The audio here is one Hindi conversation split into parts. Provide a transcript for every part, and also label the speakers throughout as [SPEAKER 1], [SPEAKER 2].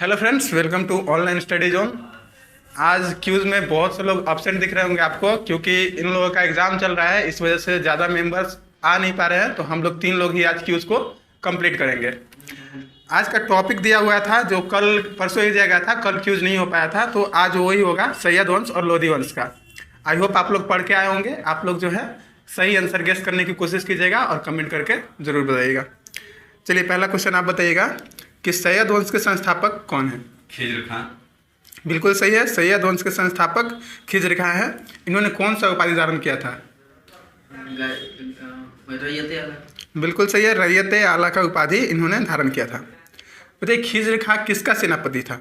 [SPEAKER 1] Hello friends, welcome to online study zone. आज क्यूज़ में बहुत से लोग एब्सेंट दिख रहे होंगे आपको, क्योंकि इन लोगों का एग्ज़ाम चल रहा है। इस वजह से ज़्यादा मेंबर्स आ नहीं पा रहे हैं, तो हम लोग 3 लोग ही आज क्यूज़ को कंप्लीट करेंगे। आज का टॉपिक दिया हुआ था जो कल परसों ही दिया गया था, कल क्यूज़ नहीं हो पाया था, तो आज वही होगा सैयद वंश और लोधी वंश का। आई होप आप लोग पढ़ के आए होंगे। आप लोग जो है सही आंसर गेस करने की कोशिश कीजिएगा और कमेंट करके ज़रूर बताइएगा। चलिए, पहला क्वेश्चन आप बताइएगा कि सैयद वंश के संस्थापक कौन है?
[SPEAKER 2] खिज्र खां।
[SPEAKER 1] बिल्कुल सही है, सैयद वंश के संस्थापक खिज्र खां है। इन्होंने कौन सा उपाधि धारण किया था? बिल्कुल सही है, रैयत आला का उपाधि इन्होंने धारण किया था। बताइए, खिज्र खां किसका सेनापति था?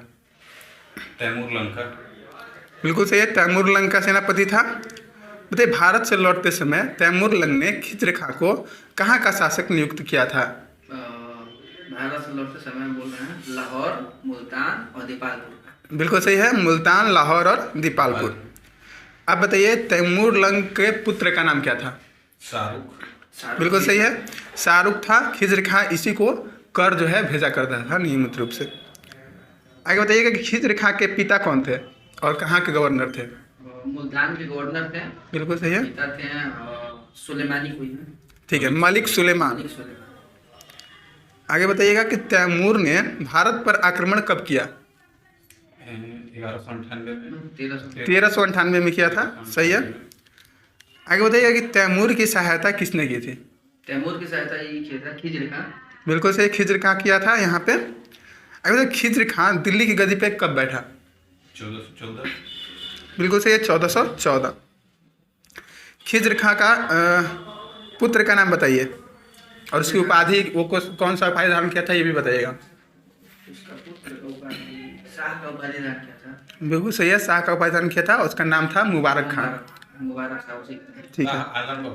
[SPEAKER 2] तैमूर लंका।
[SPEAKER 1] बिल्कुल सही है, तैमूर लंग का सेनापति था। बताइए, भारत से लौटते समय तैमूर लंग ने खिज्र खां को कहाँ का शासक नियुक्त किया था?
[SPEAKER 3] भारत से लौटते समय बोल रहे हैं लाहौर, मुल्तान और दीपालपुर।
[SPEAKER 1] बिल्कुल सही है, मुल्तान, लाहौर और दीपालपुर। अब बताइए, तैमूर लंग के पुत्र का नाम क्या था?
[SPEAKER 2] शाहरुख।
[SPEAKER 1] बिल्कुल सही है, शाहरुख था। खिज्र खां इसी को कर जो है भेजा करता था नियमित रूप से। आगे बताइएगा कि खिज्र खां के पिता कौन थे और कहाँ के गवर्नर थे?
[SPEAKER 3] मुल्तान के गवर्नर थे।
[SPEAKER 1] बिल्कुल सही है,
[SPEAKER 3] पिता थे सुलेमानी कोई है।
[SPEAKER 1] ठीक है, मलिक सुलेमान।
[SPEAKER 3] मलिक सुलेमान।
[SPEAKER 1] आगे बताइएगा कि तैमूर ने भारत पर आक्रमण कब किया?
[SPEAKER 2] 1198 में।
[SPEAKER 1] 1398 में किया था। सही है। आगे बताइएगा कि तैमूर की सहायता किसने की थी?
[SPEAKER 3] तैमूर की सहायता ये किया था खिज्र खां।
[SPEAKER 1] बिल्कुल सही, खिज्र खां किया था यहाँ पे। आगे बताइए, खिज्र खां दिल्ली की गद्दी पे कब बैठा?
[SPEAKER 2] 1414।
[SPEAKER 1] बिल्कुल सही है, 1414। खिज्र खां का पुत्र का नाम बताइए और उसकी उपाधि, वो कौन सा उपाधि धारण किया था, ये भी बताइएगा।
[SPEAKER 3] उसका पुत्र का उपाधि शाह का उपाधि धारण किया था।
[SPEAKER 1] बिल्कुल सही है, शाह का उपाधि धारण किया था। उसका नाम था मुबारक खां।
[SPEAKER 3] मुबारक शाह उसी।
[SPEAKER 1] ठीक है,
[SPEAKER 2] आलम का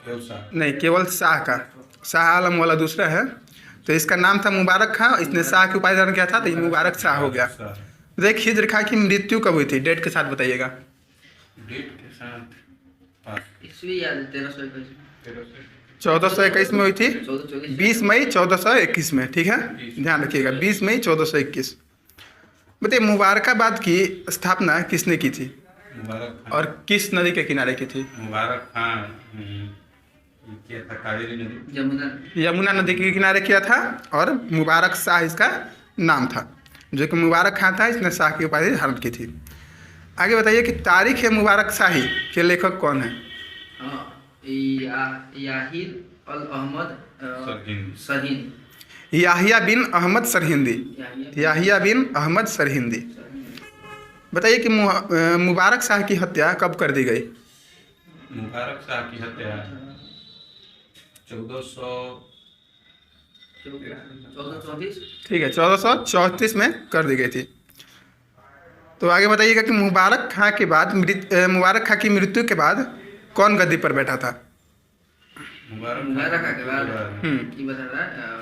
[SPEAKER 2] केवल शाह।
[SPEAKER 1] नहीं, केवल शाह का, शाह आलम वाला दूसरा है। तो इसका नाम था मुबारक खां, इसने शाह की उपाधि धारण किया था, तो ये मुबारक शाह हो गया। देखिए, खिज्र खां की मृत्यु कब हुई थी? डेट के साथ बताइएगा।
[SPEAKER 2] डेट के साथ
[SPEAKER 3] ईस्वी याद है 1321 में।
[SPEAKER 1] 1421 में हुई थी।
[SPEAKER 3] 1424
[SPEAKER 1] 20 मई 1421 में। ठीक है, ध्यान रखिएगा, 20 मई 1421। बताइए, मुबारकाबाद की स्थापना किसने की थी
[SPEAKER 2] मुबारक खां।
[SPEAKER 1] और किस नदी के किनारे की थी?
[SPEAKER 2] मुबारक खां किया था कावेरी नदी।
[SPEAKER 3] यमुना।
[SPEAKER 1] यमुना नदी के किनारे किया था और मुबारक शाह इसका नाम था। जो कि मुबारक खां था, इसने शाह की उपाधि धारण की थी। आगे बताइए कि तारीख ए मुबारक शाही के लेखक कौन है?
[SPEAKER 3] याहिर अल अहमद सरहिंद।
[SPEAKER 1] याहिया बिन अहमद सरहिंदी। याहिया बिन अहमद सरहिंदी। बताइए कि मुबारक शाह की हत्या कब कर दी गई?
[SPEAKER 2] मुबारक शाह की हत्या
[SPEAKER 3] 1434।
[SPEAKER 1] ठीक है, 1434 में कर दी गई थी। तो आगे बताइएगा कि मुबारक खां के बाद मुबारक खां की मृत्यु के बाद कौन गद्दी पर बैठा था?
[SPEAKER 3] मुबारक खां के बाद की बता रहा है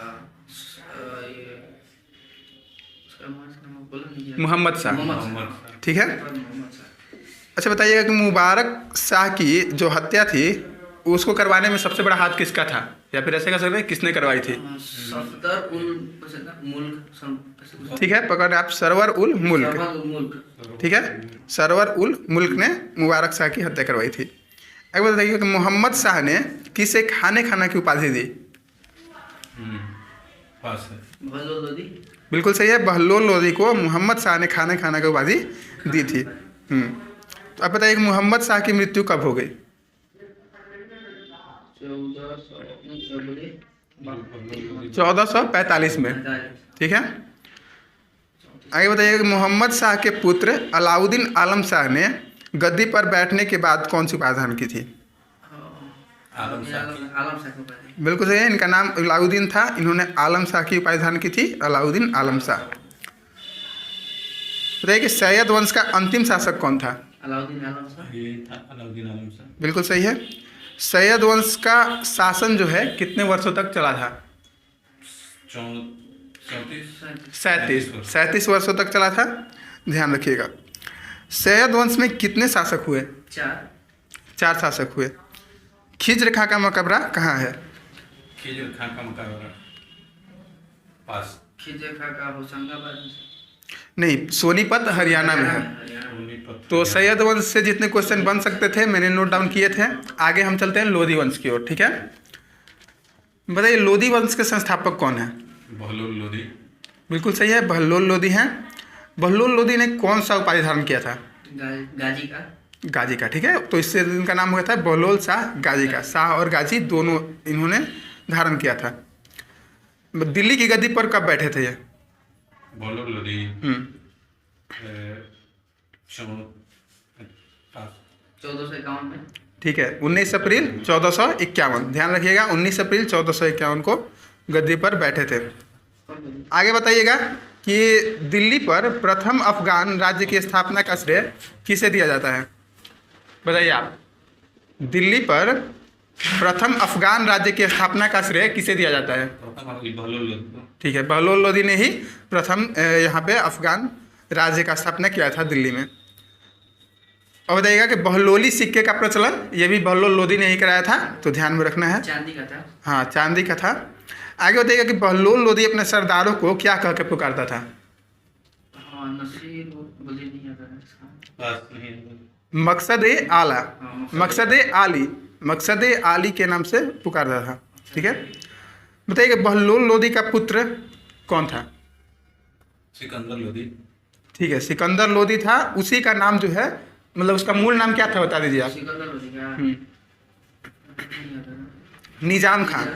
[SPEAKER 1] मोहम्मद शाह।
[SPEAKER 2] मोहम्मद शाह।
[SPEAKER 1] ठीक है,
[SPEAKER 3] मोहम्मद शाह।
[SPEAKER 1] अच्छा बताइएगा कि मुबारक शाह की जो हत्या थी उसको करवाने में सबसे बड़ा हाथ किसका था, या फिर ऐसे कह सकते हैं किसने करवाई थी?
[SPEAKER 3] सफदर उल मुल्क।
[SPEAKER 1] ठीक है, पकड़ आप, सरवर उल मुल्क। ठीक है, सरवर उल मुल्क ने मुबारक शाह की हत्या करवाई थी। एक बताइए कि मोहम्मद शाह ने किसे खाने खाना की उपाधि दी?
[SPEAKER 2] पास है।
[SPEAKER 3] बहलोल लोदी।
[SPEAKER 1] बिल्कुल सही है, बहलोल लोदी को मोहम्मद शाह ने खाने खाना की उपाधि दी थी। तो अब बताइए कि मोहम्मद शाह की मृत्यु कब हो गई? 1445 में। ठीक है, आगे बताइए कि मोहम्मद शाह के पुत्र अलाउद्दीन आलम शाह ने गद्दी पर बैठने के बाद कौन सी उपाधि धारण की थी?
[SPEAKER 3] आलम शाह।
[SPEAKER 1] बिल्कुल सही है, इनका नाम अलाउद्दीन था। इन्होंने आलम शाह की उपाधि धारण की थी, अलाउद्दीन आलम शाह। बताइए कि सैयद वंश का अंतिम शासक कौन था?
[SPEAKER 3] अलाउद्दीन आलम शाह।
[SPEAKER 2] ये था अलाउद्दीन आलम शाह।
[SPEAKER 1] बिल्कुल सही है। सैयद वंश का शासन जो है कितने वर्षों तक चला था? 37 वर्षों तक चला था। ध्यान रखिएगा। सैयद वंश में कितने शासक हुए? 4 शासक हुए। खिज्र खां का मकबरा कहाँ है?
[SPEAKER 2] खिज्र खां का मकबरा पास।
[SPEAKER 3] खिज्र खां का होशंगाबाद।
[SPEAKER 1] नहीं, सोनीपत हरियाणा में है।
[SPEAKER 2] सोनीपत
[SPEAKER 1] तो सैयद वंश से जितने क्वेश्चन बन सकते थे मैंने नोट डाउन किए थे। आगे हम चलते हैं लोधी वंश की ओर, ठीक है। बताइए लोधी वंश के संस्थापक कौन है?
[SPEAKER 2] बहलोल लोधी।
[SPEAKER 1] बिल्कुल सही है, बहलोल लोधी हैं। बहलोल लोधी ने कौन सा उपाधि धारण किया था?
[SPEAKER 3] गाजी का।
[SPEAKER 1] गाजी का, ठीक है। तो इससे इनका नाम हुआ था बहलोल शाह गाजी का। शाह और गाजी दोनों इन्होंने धारण किया था। दिल्ली की गद्दी पर कब बैठे थे ये?
[SPEAKER 2] बहलोल लोधी
[SPEAKER 3] 1451 में।
[SPEAKER 1] ठीक है, 19 अप्रैल 1451। ध्यान रखिएगा, 19 अप्रैल 1451 को गद्दी पर बैठे थे। आगे बताइएगा कि दिल्ली पर प्रथम अफगान राज्य की स्थापना का श्रेय किसे दिया जाता है? बताइए आप। दिल्ली पर प्रथम अफगान राज्य की स्थापना का श्रेय किसे दिया जाता है?
[SPEAKER 2] बहलोल लोधी।
[SPEAKER 1] ठीक है, बहलोल लोधी ने ही प्रथम यहाँ पे अफगान राज्य का स्थापना किया था दिल्ली में। और बताइएगा कि बहलोली सिक्के का प्रचलन ये भी बहलोल लोधी ने ही कराया था, तो ध्यान में रखना है।
[SPEAKER 3] चांदी का था।
[SPEAKER 1] हाँ, चांदी का था। आगे बताइएगा कि बहलोल लोधी अपने सरदारों को क्या कह के पुकारता था?
[SPEAKER 3] हाँ, नसीर बोली नहीं आता है इसका।
[SPEAKER 2] पास नहीं है।
[SPEAKER 1] मकसद ए आला,
[SPEAKER 3] हाँ,
[SPEAKER 1] मकसद ए आली, मकसद ए आली के नाम से पुकारता था, ठीक है। बताइए बहलोल लोधी का पुत्र कौन था?
[SPEAKER 2] सिकंदर लोधी।
[SPEAKER 1] ठीक है, सिकंदर लोधी था। उसी का नाम जो है, मतलब उसका मूल नाम क्या था बता दीजिए आप।
[SPEAKER 3] सिकंदर लोधी का
[SPEAKER 1] हम्म,
[SPEAKER 3] नहीं आता है।
[SPEAKER 1] निजाम खान,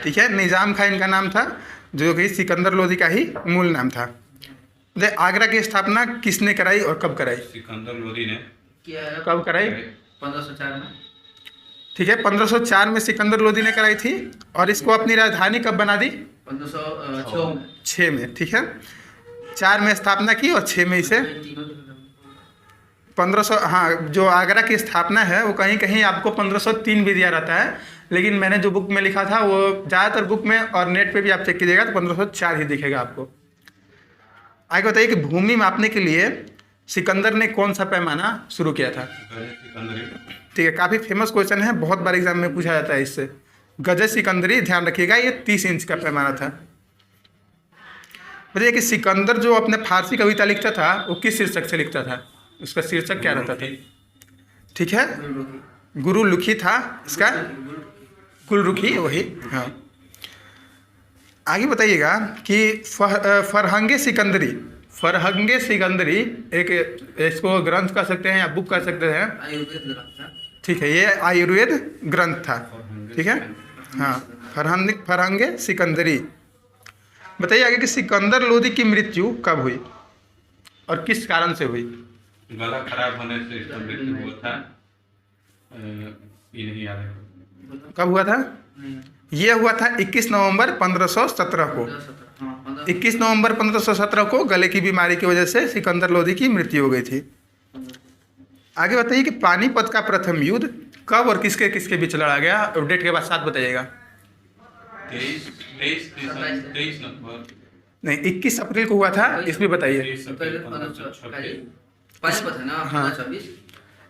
[SPEAKER 1] ठीक है। निजाम खान इनका नाम था, जो कि सिकंदर लोधी का ही मूल नाम था। बताइए आगरा की स्थापना किसने कराई और कब कराई?
[SPEAKER 2] सिकंदर लोधी ने
[SPEAKER 3] क्या है?
[SPEAKER 1] कब कराई?
[SPEAKER 3] 1504 में।
[SPEAKER 1] ठीक है, 1504 में सिकंदर लोधी ने कराई थी। और इसको अपनी राजधानी कब बना दी?
[SPEAKER 3] 1506 में।
[SPEAKER 1] 6 में, ठीक है। 4 में स्थापना की और 6 में इसे
[SPEAKER 3] तीनों
[SPEAKER 1] 1500, हाँ, जो आगरा की स्थापना है वो कहीं कहीं आपको 1503 भी दिया रहता है, लेकिन मैंने जो बुक में लिखा था वो ज़्यादातर बुक में और नेट पे भी आप चेक कीजिएगा तो 1504 ही दिखेगा आपको। आगे बताइए कि भूमि मापने के लिए सिकंदर ने कौन सा पैमाना शुरू किया था?
[SPEAKER 2] सिकंदरी।
[SPEAKER 1] ठीक है, काफ़ी फेमस क्वेश्चन है, बहुत बार एग्जाम में पूछा जाता है इससे। गजे सिकंदरी, ध्यान रखिएगा, ये 30 इंच का पैमाना था। बताइए कि सिकंदर जो अपने फारसी कविता लिखता था वो किस शीर्षक से लिखता था? उसका शीर्षक क्या रहता था? ठीक है, गुरुरुखी था इसका, गुलरुखी वही, हाँ। आगे बताइएगा कि फरहंगे सिकंदरी, फरहंगे सिकंदरी एक, इसको ग्रंथ कह सकते हैं या बुक कह सकते हैं,
[SPEAKER 3] आयुर्वेद ग्रंथ था।
[SPEAKER 1] ठीक है। ये आयुर्वेद ग्रंथ था, ठीक है, हाँ। फरहंगे सिकंदरी। बताइए आगे कि सिकंदर लोधी की मृत्यु कब हुई और किस कारण से हुई?
[SPEAKER 2] गला खराब होने से इसका मृत्यु हुआ था। ये नहीं याद है
[SPEAKER 1] कब हुआ था?
[SPEAKER 3] नहीं,
[SPEAKER 1] ये हुआ था 21 नवंबर 1517 को।
[SPEAKER 3] 1517, हाँ,
[SPEAKER 1] 21 नवंबर 1517 को गले की बीमारी की वजह से सिकंदर लोधी की मृत्यु हो गई थी। आगे बताइए कि पानीपत का प्रथम युद्ध कब और किसके किसके बीच लड़ा गया और डेट के बाद साथ बताइएगा।
[SPEAKER 2] 23 नवंबर।
[SPEAKER 1] नहीं, 21 अप्रैल को हुआ था, इस भी बताइए।
[SPEAKER 2] 23 अप्रैल 1526।
[SPEAKER 3] पानीपत है ना,
[SPEAKER 1] हाँ।
[SPEAKER 3] 1526।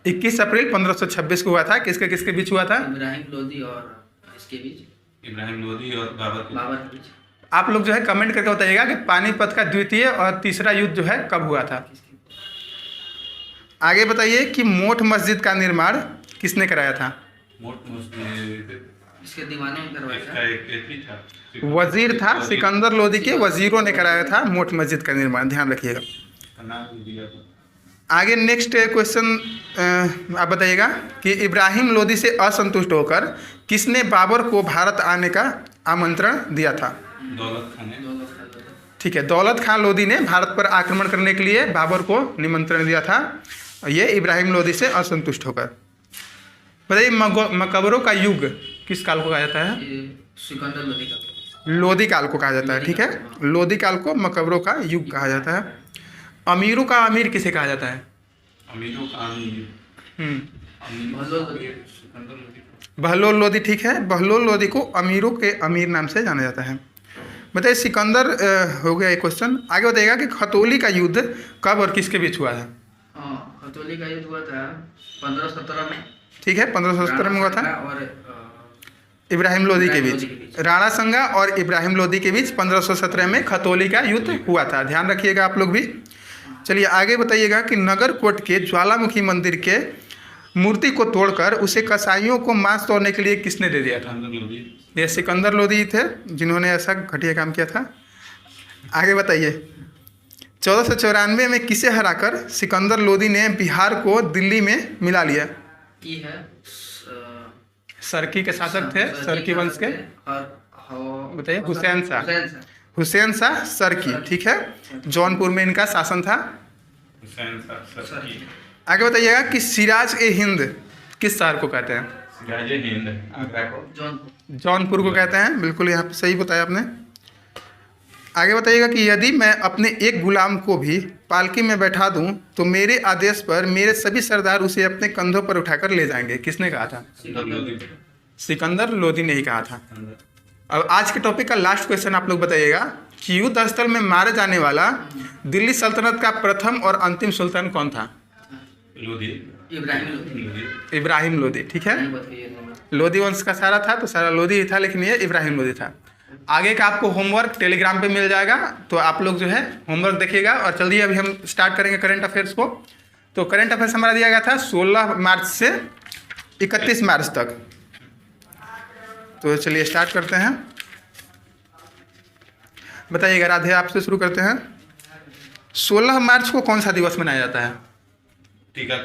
[SPEAKER 1] 21 अप्रैल 1526 को हुआ था। किसके किसके बीच हुआ था?
[SPEAKER 3] इब्राहिम लोधी और इसके बीच,
[SPEAKER 2] इब्राहिम लोधी और बाबर
[SPEAKER 3] बाबर के बीच।
[SPEAKER 1] आप लोग जो है कमेंट करके बताइएगा कि पानीपत का द्वितीय और तीसरा युद्ध जो है कब हुआ था। आगे बताइए कि मोठ मस्जिद का निर्माण किसने कराया था?
[SPEAKER 2] मोट मस्जिद
[SPEAKER 3] इसके दीवाने में करवाया
[SPEAKER 2] इसका
[SPEAKER 3] था।
[SPEAKER 2] एक एथी था।
[SPEAKER 1] वजीर था, सिकंदर लोधी के वजीरों ने कराया था मोठ मस्जिद का निर्माण, ध्यान रखिएगा।
[SPEAKER 2] इसका नाम दिया था।
[SPEAKER 1] आगे नेक्स्ट क्वेश्चन आप बताइएगा कि इब्राहिम लोधी से असंतुष्ट होकर किसने बाबर को भारत आने का आमंत्रण दिया था?
[SPEAKER 2] दौलत खान ने।
[SPEAKER 3] दौलत खान लोधी।
[SPEAKER 1] ठीक है, दौलत खान लोधी ने भारत पर आक्रमण करने के लिए बाबर को निमंत्रण दिया था, ये इब्राहिम लोधी से असंतुष्ट होकर। बताइए मकबरों का युग किस काल को कहा जाता है?
[SPEAKER 3] ये सिकंदर लोधी का।
[SPEAKER 1] लोधी काल को कहा जाता है, ठीक है। लोधी काल को मकबरों का युग कहा जाता है। अमीरों का अमीर किसे कहा जाता है?
[SPEAKER 2] अमीरों का अमीर।
[SPEAKER 3] बहलोल लोधी।
[SPEAKER 2] सिकंदर लोधी।
[SPEAKER 1] बहलोल लोधी, ठीक है। बहलोल लोधी को अमीरों के अमीर नाम से जाना जाता है। बताइए सिकंदर हो गया एक क्वेश्चन। आगे बताइएगा कि खतौली का युद्ध कब और किसके बीच हुआ था?
[SPEAKER 3] हाँ, खतौली का युद्ध हुआ था 1517 में।
[SPEAKER 1] ठीक है, 1517 में हुआ था।
[SPEAKER 3] और
[SPEAKER 1] इब्राहिम लोधी के
[SPEAKER 3] इब्राहिम लोधी के
[SPEAKER 1] बीच,
[SPEAKER 3] बीच।
[SPEAKER 1] राणा संगा और इब्राहिम लोधी के बीच 1517 में खतौली का युद्ध हुआ था, ध्यान रखिएगा आप लोग भी। चलिए आगे बताइएगा कि नगरकोट के ज्वालामुखी मंदिर के मूर्ति को तोड़कर उसे कसाईयों को मांस तोड़ने के लिए किसने दे दिया था? ये सिकंदर लोदी थे जिन्होंने ऐसा घटिया काम किया था। आगे बताइए 1494 में किसे हराकर सिकंदर लोदी ने बिहार को दिल्ली में मिला लिया?
[SPEAKER 3] ये है
[SPEAKER 1] सरकी के शासक थे, सरकी वंश के, बताइए। हुसैन शाह,
[SPEAKER 3] हुसैन शाह।
[SPEAKER 1] हुसैन शाह सरकी, ठीक है। जौनपुर में इनका शासन था।
[SPEAKER 2] हुसैन शाह सरकी।
[SPEAKER 1] आगे बताइएगा कि सिराज ए हिंद किस शहर को कहते हैं?
[SPEAKER 2] सिराज ए हिंद आगरा को।
[SPEAKER 3] जौनपुर।
[SPEAKER 1] जौनपुर को कहते हैं, बिल्कुल यहाँ पे सही बताया आपने। आगे बताइएगा कि यदि मैं अपने एक गुलाम को भी पालकी में बैठा दूं तो मेरे आदेश पर मेरे सभी सरदार उसे अपने कंधों पर उठाकर ले जाएंगे। किसने कहा था? सिकंदर लोदी ने ही कहा था। अब आज के टॉपिक का लास्ट क्वेश्चन आप लोग बताइएगा कि युद्ध स्थल में मारे जाने वाला दिल्ली सल्तनत का प्रथम और अंतिम सुल्तान कौन था?
[SPEAKER 2] लोधी।
[SPEAKER 3] इब्राहिम लोधी।
[SPEAKER 1] इब्राहिम लोदी, ठीक है।
[SPEAKER 3] नहीं बताइए।
[SPEAKER 1] लोदी वंश का सारा था तो सारा लोदी ही था, लेकिन ये इब्राहिम लोदी था। आगे का आपको होमवर्क टेलीग्राम पे मिल जाएगा, तो आप लोग जो है होमवर्क देखिएगा। और चलिए अभी हम स्टार्ट करेंगे करंट अफेयर्स को। तो करंट अफेयर्स हमारा दिया गया था 16 मार्च से 31 मार्च तक। तो चलिए स्टार्ट करते हैं। बताइएगा, राधे आपसे शुरू करते हैं। 16 मार्च को कौन सा दिवस मनाया जाता है?
[SPEAKER 2] टीका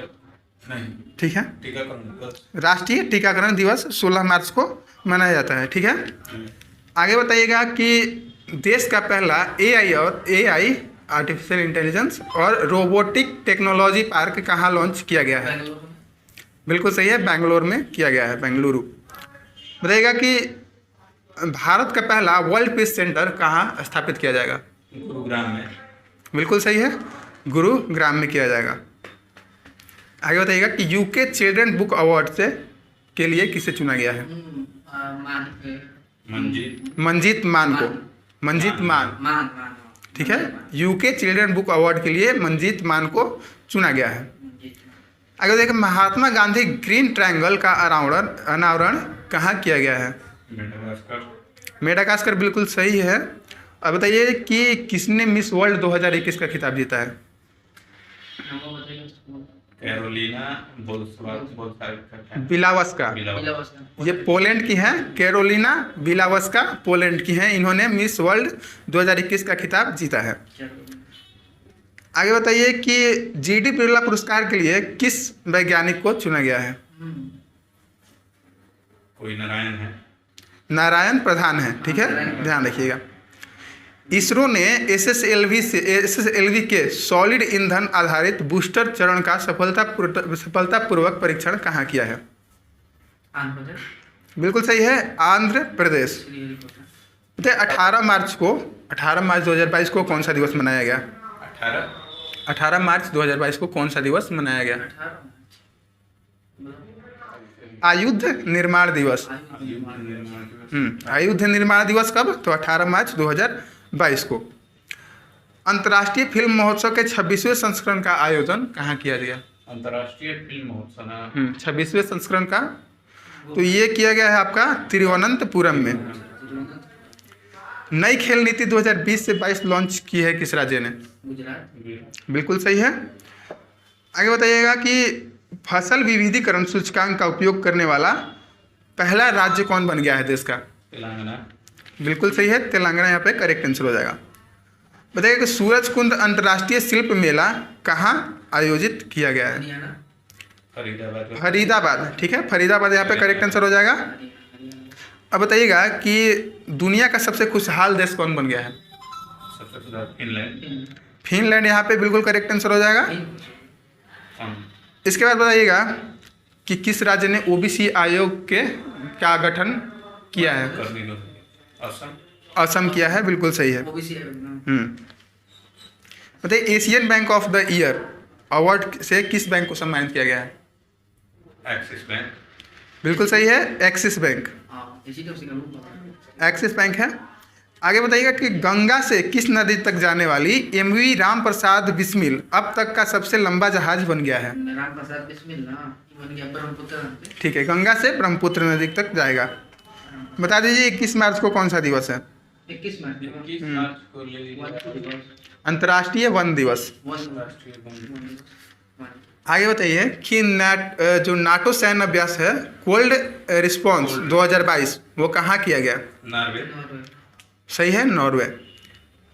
[SPEAKER 2] नहीं,
[SPEAKER 1] ठीक है,
[SPEAKER 2] टीकाकरण दिवस।
[SPEAKER 1] राष्ट्रीय टीकाकरण दिवस 16 मार्च को मनाया जाता है, ठीक है। आगे बताइएगा कि देश का पहला एआई आर्टिफिशियल इंटेलिजेंस और रोबोटिक टेक्नोलॉजी पार्क कहाँ लॉन्च किया गया है?
[SPEAKER 3] बेंगलुरु में।
[SPEAKER 1] बिल्कुल सही है, बेंगलोर में किया गया है, बेंगलुरु। बताइएगा कि भारत का पहला वर्ल्ड पीस सेंटर कहाँ स्थापित किया जाएगा?
[SPEAKER 2] गुरुग्राम में।
[SPEAKER 1] बिल्कुल सही है, गुरुग्राम में किया जाएगा। आगे बताइएगा कि यूके चिल्ड्रन बुक अवार्ड से के लिए किसे चुना गया है? मंजीत मान को। मंजीत मान, ठीक है। यूके चिल्ड्रन बुक अवार्ड के लिए मंजीत मान को चुना गया है। आगे देखिए महात्मा गांधी ग्रीन ट्रायंगल का अनावरण कहाँ किया गया है? मेडागास्कर, बिल्कुल सही है। अब बताइए कि किसने मिस वर्ल्ड 2021 का खिताब जीता है?
[SPEAKER 2] Carolina
[SPEAKER 1] Bielawska. ये पोलैंड की हैं, कैरोलिना बिलावस्का पोलैंड की हैं। इन्होंने मिस वर्ल्ड 2021 का खिताब जीता है। आगे बताइए कि जीडी बिरला पुरस्कार के लिए किस वैज्ञानिक को चुना गया है?
[SPEAKER 2] कोई नारायण है।
[SPEAKER 1] नारायण प्रधान है, ठीक है, ध्यान रखिएगा। इसरो ने एसएसएलवी के सॉलिड ईंधन आधारित बूस्टर चरण का सफलतापूर्वक परीक्षण कहाँ किया है?
[SPEAKER 3] आंध्र प्रदेश।
[SPEAKER 1] बिल्कुल सही है, आंध्र प्रदेश। बताइए 18 मार्च 2022 को कौन सा दिवस मनाया गया? 18 मार्च 2022 को कौन सा दिवस मनाया गया? आयुध निर्माण दिवस। आयुध निर्माण दिवस कब? तो 18 मार्च 2022 को। अंतर्राष्ट्रीय फिल्म महोत्सव के 26वें संस्करण का आयोजन कहाँ किया गया?
[SPEAKER 2] अंतर्राष्ट्रीय फिल्म महोत्सव
[SPEAKER 1] 26वें संस्करण का तो ये किया गया है आपका तिरुवनंतपुरम में। नई खेल नीति 2020 से 22 लॉन्च की है किस राज्य ने?
[SPEAKER 3] गुजरात।
[SPEAKER 1] बिल्कुल सही है। आगे बताइएगा कि फसल विविधीकरण सूचकांक का उपयोग करने वाला पहला राज्य कौन बन गया है देश का?
[SPEAKER 2] तेलंगाना। बिल्कुल
[SPEAKER 1] सही है, तेलंगाना यहाँ पे करेक्ट आंसर हो जाएगा। बताइए कि सूरज कुंड अंतर्राष्ट्रीय शिल्प मेला कहाँ आयोजित किया गया है? फरीदाबाद, ठीक है, फरीदाबाद यहाँ पे करेक्ट आंसर हो जाएगा। अब बताइएगा कि दुनिया का सबसे खुशहाल देश कौन बन गया है?
[SPEAKER 2] फिनलैंड।
[SPEAKER 1] फिनलैंड यहाँ पे बिल्कुल करेक्ट आंसर हो जाएगा। इसके बाद बताइएगा कि किस राज्य ने ओबीसी आयोग के क्या गठन किया है? असम किया है, बिल्कुल सही है। बताइए Asian bank of the year award से किस बैंक को सम्मानित किया गया है?
[SPEAKER 2] Axis bank.
[SPEAKER 1] बिल्कुल सही है, एक्सिस बैंक। एक्सिस बैंक है। आगे बताइएगा कि गंगा से किस नदी तक जाने वाली एमवी राम प्रसाद बिस्मिल अब तक का सबसे लंबा जहाज बन गया है?
[SPEAKER 3] राम प्रसाद बिस्मिल ना बन गया ब्रह्मपुत्र।
[SPEAKER 1] ठीक है, गंगा से ब्रह्मपुत्र नदी तक जाएगा। बता दीजिए 21 मार्च को कौन सा दिवस है?
[SPEAKER 3] 21 मार्च
[SPEAKER 2] 21 मार्च को ले लीजिए।
[SPEAKER 1] अंतर्राष्ट्रीय वन दिवस।
[SPEAKER 2] राष्ट्रीय वन।
[SPEAKER 1] आगे बताइए कि जो नाटो सैन्य अभ्यास है कोल्ड रिस्पॉन्स 2022 वो कहाँ किया गया?
[SPEAKER 2] नॉर्वे।
[SPEAKER 1] सही है, नॉर्वे।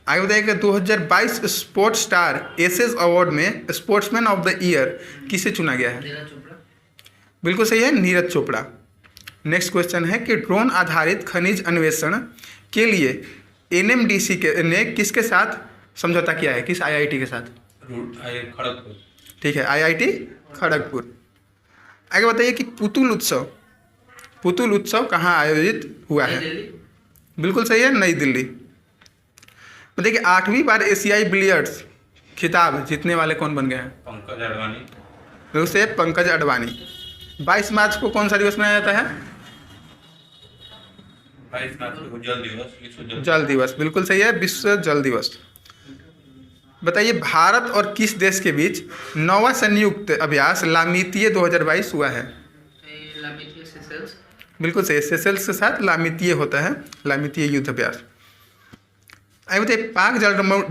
[SPEAKER 1] आगे बताइए कि 2022 स्पोर्ट्स स्टार एसेस अवार्ड में स्पोर्ट्समैन ऑफ द ईयर किसे चुना गया है?
[SPEAKER 3] नीरज चोपड़ा।
[SPEAKER 1] बिल्कुल सही है, नीरज चोपड़ा। नेक्स्ट क्वेश्चन है कि ड्रोन आधारित खनिज अन्वेषण के लिए एनएमडीसी ने किसके साथ समझौता किया है? किस आईआईटी के साथ?
[SPEAKER 2] खड़गपुर।
[SPEAKER 1] ठीक है, आईआईटी खड़गपुर। आगे बताइए कि पुतुल उत्सव कहाँ आयोजित हुआ है?
[SPEAKER 3] नई दिल्ली।
[SPEAKER 1] बिल्कुल सही है, नई दिल्ली। बताइए कि 8वीं बार एशियाई बिलियर्ड्स खिताब जीतने वाले कौन बन गए हैं?
[SPEAKER 2] पंकज अडवाणी।
[SPEAKER 1] बिल्कुल सही है, पंकज अडवाणी। 22 मार्च को कौन सा दिवस मनाया जाता है?
[SPEAKER 2] 22 मार्च को जल दिवस, विश्व
[SPEAKER 1] जल दिवस। बिल्कुल सही है, विश्व जल दिवस। बताइए भारत और किस देश के बीच 9वां संयुक्त अभ्यास लामीतीय 2022 हुआ है?
[SPEAKER 3] लामीतीय सेशेल्स।
[SPEAKER 1] बिल्कुल सही, सेशेल्स के साथ लामीतीय होता है, लामीतीय युद्ध अभ्यास। आइए बताइए पाक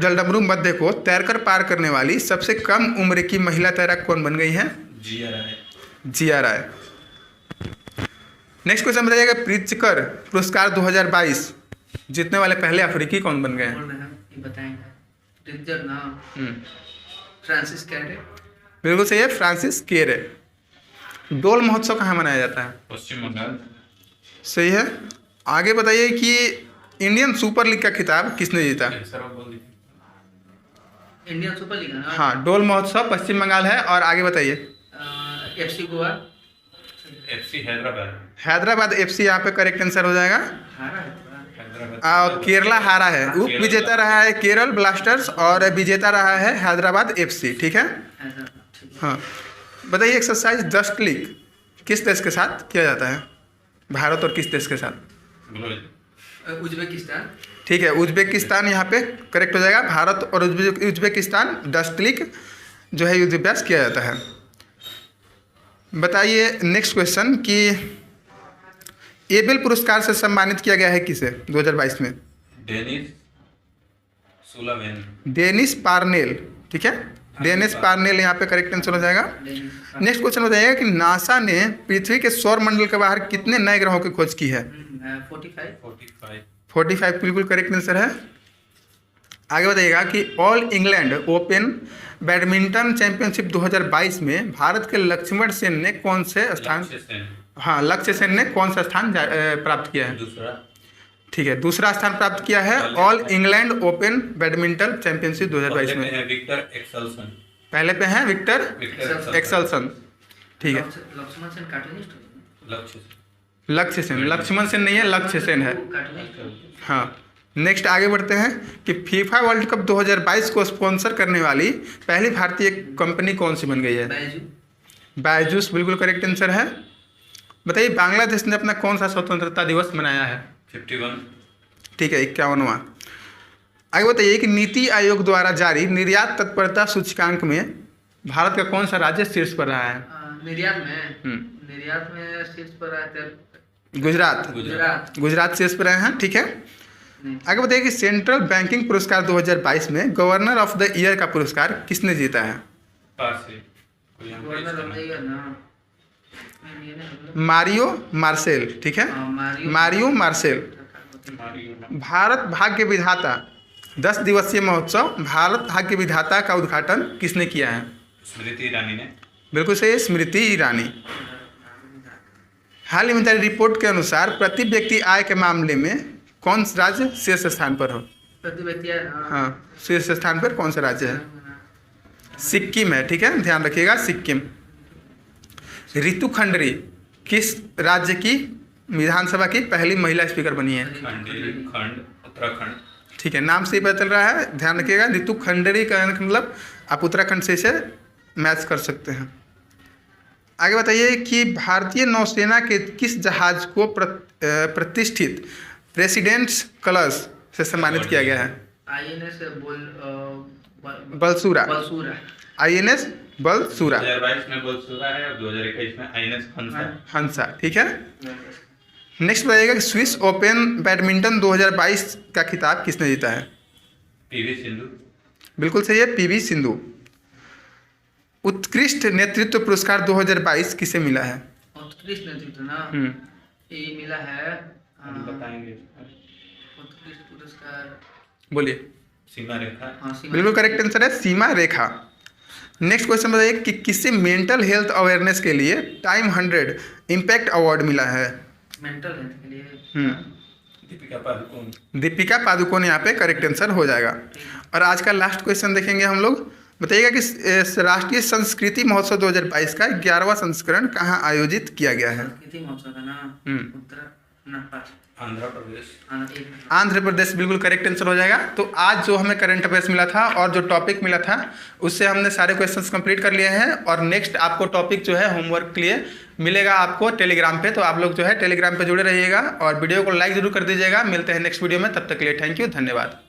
[SPEAKER 1] जलडमरू मध्य को तैरकर पार करने वाली सबसे कम उम्र की महिला तैराक कौन बन गई है?
[SPEAKER 2] जिया राय।
[SPEAKER 1] जिया राय। नेक्स्ट क्वेश्चन बताइएगा प्रित्जकर पुरस्कार 2022 जीतने वाले पहले अफ्रीकी कौन बन गए हैं?
[SPEAKER 3] कौन है ये बताएंगे। प्रित्जर ना फ्रांसिस कैरे।
[SPEAKER 1] बिल्कुल सही है, फ्रांसिस केरे। डोल महोत्सव कहाँ मनाया जाता है?
[SPEAKER 2] पश्चिम बंगाल।
[SPEAKER 1] सही है। आगे बताइए कि इंडियन सुपर लीग का खिताब किसने जीता?
[SPEAKER 3] इंडियन सुपर लीग ना।
[SPEAKER 1] हाँ, डोल महोत्सव पश्चिम बंगाल है। और आगे बताइए।
[SPEAKER 3] FC Goa.
[SPEAKER 2] FC Hyderabad.
[SPEAKER 1] Hyderabad FC यहाँ पे करेक्ट आंसर हो जाएगा।
[SPEAKER 3] हारा है।
[SPEAKER 1] केरला हारा है। उप विजेता रहा है केरल ब्लास्टर्स और विजेता रहा है हैदराबाद एफसी। ठीक है। हाँ, बताइए एक्सरसाइज डस्ट लीग किस देश के साथ किया जाता है? भारत और किस देश के साथ?
[SPEAKER 3] उज्बेकिस्तान।
[SPEAKER 1] ठीक है, उज्बेकिस्तान यहाँ पे करेक्ट हो जाएगा। भारत और उज्बेकिस्तान डस्ट लीग जो है युद्ध अभ्यास किया जाता है। बताइए नेक्स्ट क्वेश्चन कि एबेल पुरस्कार से सम्मानित किया गया है किसे 2022 में? Dennis Parnell. ठीक है, डेनिस पार्नेल यहाँ पे करेक्ट आंसर हो जाएगा। नेक्स्ट क्वेश्चन बताइएगा कि नासा ने पृथ्वी के सौर मंडल के बाहर कितने नए ग्रहों की खोज की है? 45 बिल्कुल करेक्ट आंसर है। आगे बताइएगा कि all England Open badminton championship 2022 में भारत के लक्ष्मण सेन ने कौन से स्थान लक्ष्य सेन ने कौन सा स्थान प्राप्त किया है?
[SPEAKER 2] दूसरा।
[SPEAKER 1] ठीक है, दूसरा स्थान प्राप्त किया है All England Open badminton championship 2022 में।
[SPEAKER 2] Viktor Axelsen.
[SPEAKER 1] पहले पे हैं विक्टर एक्सेल्सन। ठीक है,
[SPEAKER 3] लक्ष्मण सेन कार्टूनिस्ट।
[SPEAKER 1] लक्ष्य सेन, लक्ष्मण सेन नहीं है, लक्ष्य सेन है। हाँ, नेक्स्ट आगे बढ़ते हैं कि फीफा वर्ल्ड कप 2022 को स्पॉन्सर करने वाली पहली भारतीय कंपनी कौन सी बन गई है? बायजूस बिल्कुल करेक्ट आंसर है। बताइए बांग्लादेश ने अपना कौन सा स्वतंत्रता दिवस मनाया है?
[SPEAKER 2] 51।
[SPEAKER 1] ठीक है, 51वां। आगे बताइए कि नीति आयोग द्वारा जारी निर्यात तत्परता सूचकांक में भारत का कौन सा राज्य शीर्ष पर रहा है?
[SPEAKER 3] निर्यात में शीर्ष पर रहा है
[SPEAKER 1] गुजरात शीर्ष पर रहे हैं। ठीक है। आगे बताइए कि सेंट्रल बैंकिंग पुरस्कार 2022 में गवर्नर ऑफ द ईयर का पुरस्कार किसने जीता है? मारियो मार्सेल। ठीक है, मारियो मार्सेल। भारत भाग्य विधाता 10 दिवसीय महोत्सव भारत भाग्य विधाता का उद्घाटन किसने किया है?
[SPEAKER 2] स्मृति ईरानी ने। बिल्कुल
[SPEAKER 1] सही, स्मृति ईरानी। हाल ही में जारी रिपोर्ट के अनुसार प्रति व्यक्ति आय के मामले में कौन सा राज्य शीर्ष स्थान पर हो?
[SPEAKER 3] प्रति व्यक्ति
[SPEAKER 1] हाँ, शीर्ष स्थान पर कौन सा राज्य है? सिक्किम है। ठीक है, ध्यान रखिएगा, सिक्किम। रितु खंडरी किस राज्य की विधानसभा की पहली महिला स्पीकर बनी है?
[SPEAKER 2] उत्तराखंड।
[SPEAKER 1] ठीक है, नाम से ही पता चल रहा है, ध्यान रखिएगा। रितु खंडरी का मतलब आप उत्तराखंड से इसे मैच कर सकते हैं। आगे बताइए कि भारतीय नौसेना के किस जहाज को प्रतिष्ठित प्रेसिडेंट्स कलर्स से सम्मानित किया गया है?
[SPEAKER 3] INS
[SPEAKER 1] बलसूरा। INS बलसूरा।
[SPEAKER 2] 2022 में बलसूरा है और 2021 में INS हंसा।
[SPEAKER 1] ठीक है। नेक्स्ट बताइएगा कि स्विस ओपन बैडमिंटन 2022 का खिताब किसने जीता है?
[SPEAKER 2] पीवी सिंधु।
[SPEAKER 1] बिल्कुल सही है, पीवी सिंधु। उत्कृष्ट नेतृत्व पुरस्कार 2022 किसे मिला है?
[SPEAKER 3] उत्कृष्ट नेतृत्व ना, ये मिला है
[SPEAKER 2] हम बताएंगे।
[SPEAKER 3] उत्कृष्ट पुरस्कार,
[SPEAKER 1] बोलिए।
[SPEAKER 2] सीमा रेखा।
[SPEAKER 3] हाँ, सीमा
[SPEAKER 1] बिल्कुल करेक्ट आंसर है, सीमा रेखा। नेक्स्ट क्वेश्चन बताइए कि किसे मेंटल हेल्थ अवेयरनेस के लिए टाइम 100 इम्पैक्ट अवार्ड मिला है?
[SPEAKER 3] मेंटल हेल्थ के लिए
[SPEAKER 2] दीपिका पादुकोण।
[SPEAKER 1] दीपिका पादुकोण यहाँ पे करेक्ट आंसर हो जाएगा। और आज का लास्ट क्वेश्चन देखेंगे हम लोग। बताइएगा कि राष्ट्रीय संस्कृति महोत्सव 2022 का 11वां संस्करण कहाँ आयोजित किया गया है?
[SPEAKER 3] संस्कृति महोत्सव का ना
[SPEAKER 2] आंध्र प्रदेश।
[SPEAKER 1] आंध्र प्रदेश, बिल्कुल करेक्ट आंसर हो जाएगा। तो आज जो हमें करंट अफेयर्स मिला था और जो टॉपिक मिला था उससे हमने सारे क्वेश्चंस कंप्लीट कर लिए हैं। और नेक्स्ट आपको टॉपिक जो है होमवर्क के लिए मिलेगा आपको टेलीग्राम पे, तो आप लोग जो है टेलीग्राम पे जुड़े रहिएगा और वीडियो को लाइक जरूर कर दीजिएगा। मिलते हैं नेक्स्ट वीडियो में, तब तक के लिए थैंक यू, धन्यवाद।